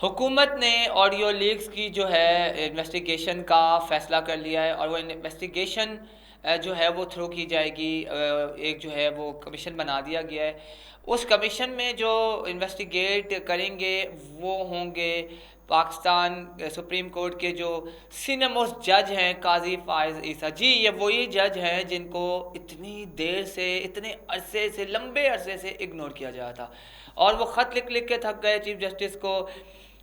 हुकूमत ने audio leaks की जो है इन्वेस्टिगेशन का फ़ैसला कर लिया है और वो इन्वेस्टिगेशन जो है वो थ्रू की जाएगी। एक जो है वो कमीशन बना दिया गया है। उस कमीशन में जो इन्वेस्टिगेट करेंगे वो होंगे पाकिस्तान सुप्रीम कोर्ट के जो सीनियर मोस्ट जज हैं काजी फायज़ ईसा जी। ये वही जज हैं जिनको इतनी देर से, इतने अरसे से, लंबे अरसे से इग्नोर किया जा रहा था और वो ख़त लिख लिख के थक गए चीफ जस्टिस को।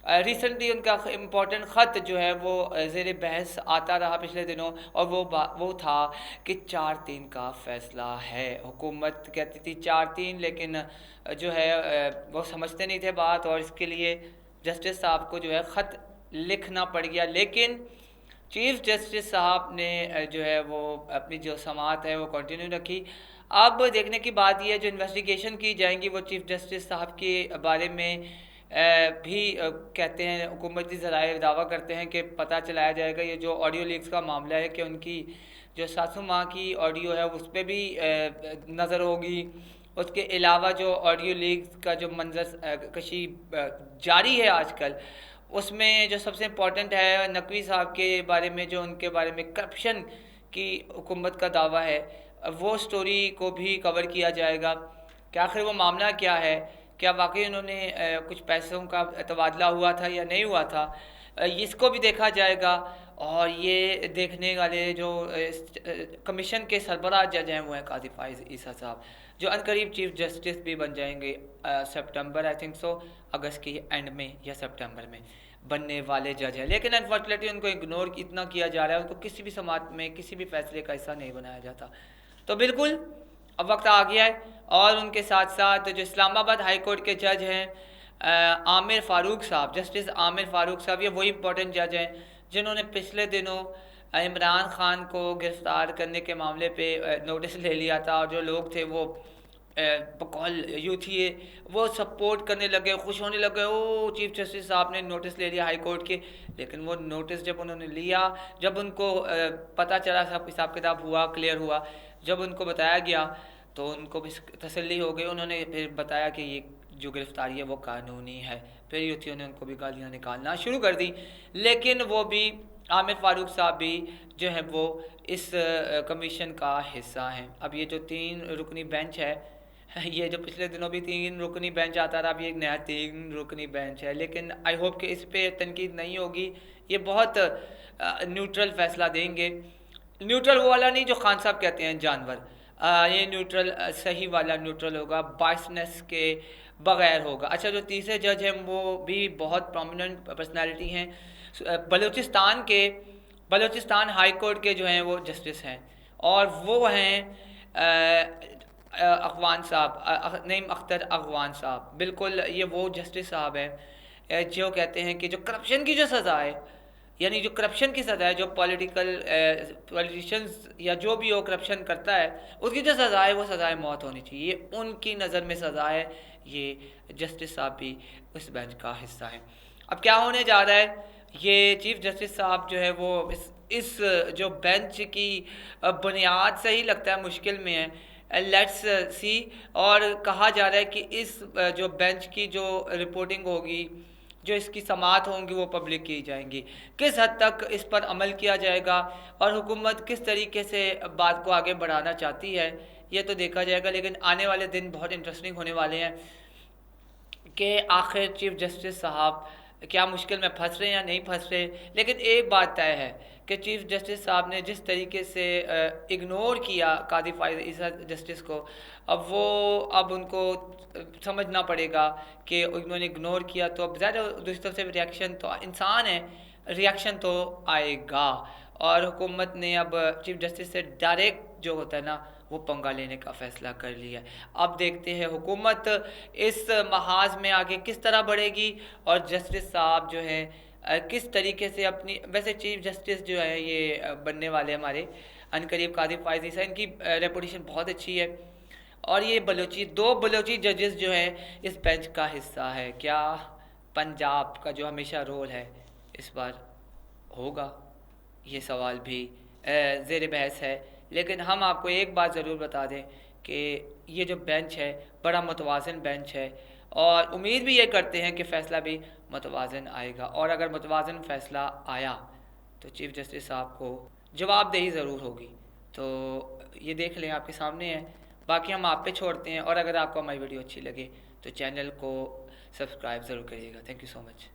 रिसेंटली उनका इम्पोर्टेंट ख़त जो है वो ज़ेर बहस आता रहा पिछले दिनों और वो था कि 4-3 का फ़ैसला है। हुकूमत कहती थी 4-3, लेकिन जो है वो समझते नहीं थे बात और इसके लिए जस्टिस साहब को जो है ख़त लिखना पड़ गया। लेकिन चीफ जस्टिस साहब ने जो है वो अपनी जो समाअत है वो कंटिन्यू रखी। अब देखने की बात यह है जो इन्वेस्टिगेशन की जाएंगी वो चीफ जस्टिस साहब के बारे में भी कहते हैं, हुकूमती ज़राए दावा करते हैं कि पता चलाया जाएगा। ये जो ऑडियो लीक्स का मामला है कि उनकी जो सासू माँ की ऑडियो है उस पर भी नज़र होगी। उसके अलावा जो ऑडियो लीक्स का जो मंजर कशी जारी है आजकल, उसमें जो सबसे इम्पोर्टेंट है नकवी साहब के बारे में, जो उनके बारे में करप्शन की हुकूमत का दावा है, वो स्टोरी को भी कवर किया जाएगा कि आखिर वो मामला क्या है, क्या वाकई उन्होंने कुछ पैसों का तबादला हुआ था या नहीं हुआ था, इसको भी देखा जाएगा। और ये देखने वाले जो कमीशन के सरबराह जज हैं वो हैं काजी फायज़ ईसा साहब, जो अनकरीब चीफ जस्टिस भी बन जाएंगे सितंबर, आई थिंक सो अगस्त के एंड में या सितंबर में बनने वाले जज हैं। लेकिन अनफॉर्चुनेटली उनको इग्नोर इतना किया जा रहा है, उनको किसी भी समात में किसी भी फैसले का हिस्सा नहीं बनाया जाता। तो बिल्कुल अब वक्त आ गया है। और उनके साथ साथ जो इस्लामाबाद हाई कोर्ट के जज हैं आमिर फ़ारूक साहब, जस्टिस आमिर फ़ारूक साहब, ये वही इंपॉर्टेंट जज हैं जिन्होंने पिछले दिनों इमरान ख़ान को गिरफ़्तार करने के मामले पे नोटिस ले लिया था और जो लोग थे वो बकौल यूथी वो सपोर्ट करने लगे, खुश होने लगे, ओ चीफ जस्टिस साहब ने नोटिस ले लिया हाई कोर्ट के। लेकिन वो नोटिस जब उन्होंने लिया, जब उनको पता चला, सब हिसाब किताब हुआ, क्लियर हुआ, जब उनको बताया गया तो उनको भी तसल्ली हो गई। उन्होंने फिर बताया कि ये जो गिरफ़्तारी है वो कानूनी है। फिर यूथियों ने उनको भी गालियाँ निकालना शुरू कर दी। लेकिन वो भी आमिर फ़ारूक साहब भी जो है वो इस कमीशन का हिस्सा हैं। अब ये जो 3 रुकनी बेंच है, ये जो पिछले दिनों भी 3 रुकनी बेंच आता रहा, अब ये एक नया 3 रुकनी बेंच है। लेकिन आई होप कि इस पर तनकीद नहीं होगी, ये बहुत न्यूट्रल फ़ैसला देंगे। न्यूट्रल वो वाला नहीं जो खान साहब कहते हैं जानवर, ये न्यूट्रल सही वाला न्यूट्रल होगा, बाइसनेस के बग़ैर होगा। अच्छा, जो तीसरे जज हैं वो भी बहुत प्रोमिनेंट पर्सनालिटी हैं, बलूचिस्तान हाई कोर्ट के जो हैं वो जस्टिस हैं और वो हैं अगवान साहब, नईम अख्तर अगवान साहब। बिल्कुल ये वो जस्टिस साहब हैं जो कहते हैं कि जो करप्शन की जो सज़ा है, यानी जो करप्शन की सज़ा है, जो पॉलिटिशियंस या जो भी वो करप्शन करता है उसकी जो सज़ा है वो सज़ाए मौत होनी चाहिए, ये उनकी नज़र में सज़ा है। ये जस्टिस साहब भी उस बेंच का हिस्सा है। अब क्या होने जा रहा है, ये चीफ जस्टिस साहब जो है वो इस जो बेंच की बुनियाद से ही लगता है मुश्किल में है। Let's see. और कहा जा रहा है कि इस जो बेंच की जो रिपोर्टिंग होगी, जो इसकी समाअत होंगी वो पब्लिक की जाएंगी। किस हद तक इस पर अमल किया जाएगा और हुकूमत किस तरीके से बात को आगे बढ़ाना चाहती है ये तो देखा जाएगा। लेकिन आने वाले दिन बहुत इंटरेस्टिंग होने वाले हैं कि आखिर चीफ जस्टिस साहब क्या मुश्किल में फंस रहे हैं या नहीं फंस रहे। लेकिन एक बात तय है कि चीफ जस्टिस साहब ने जिस तरीके से इग्नोर किया कादी फायज़ ईसा जस्टिस को, अब उनको समझना पड़ेगा कि उन्होंने इग्नोर किया तो अब ज़्यादा दूसरी तरफ से रिएक्शन तो इंसान है, रिएक्शन तो आएगा। और हुकूमत ने अब चीफ जस्टिस से डायरेक्ट जो होता है ना वो पंगा लेने का फ़ैसला कर लिया है। अब देखते हैं हुकूमत इस महाज में आगे किस तरह बढ़ेगी और जस्टिस साहब जो हैं किस तरीके से अपनी, वैसे चीफ जस्टिस जो है ये बनने वाले हमारे अनकरीब कादी फायज़ ईसा, इनकी रेपुटेशन बहुत अच्छी है और ये दो बलोची जजेस जो हैं इस बेंच का हिस्सा है। क्या पंजाब का जो हमेशा रोल है इस बार होगा, ये सवाल भी ज़ेर बहस है। लेकिन हम आपको एक बात ज़रूर बता दें कि ये जो बेंच है बड़ा मुतवाज़िन बेंच है और उम्मीद भी ये करते हैं कि फ़ैसला भी मुतवाज़न आएगा, और अगर मुतवाज़न फ़ैसला आया तो चीफ़ जस्टिस साहब को जवाबदेही ज़रूर होगी। तो ये देख लें, आपके सामने है। बाकी हम आप पे छोड़ते हैं, और अगर आपको हमारी वीडियो अच्छी लगे तो चैनल को सब्सक्राइब ज़रूर करिएगा। Thank you so much.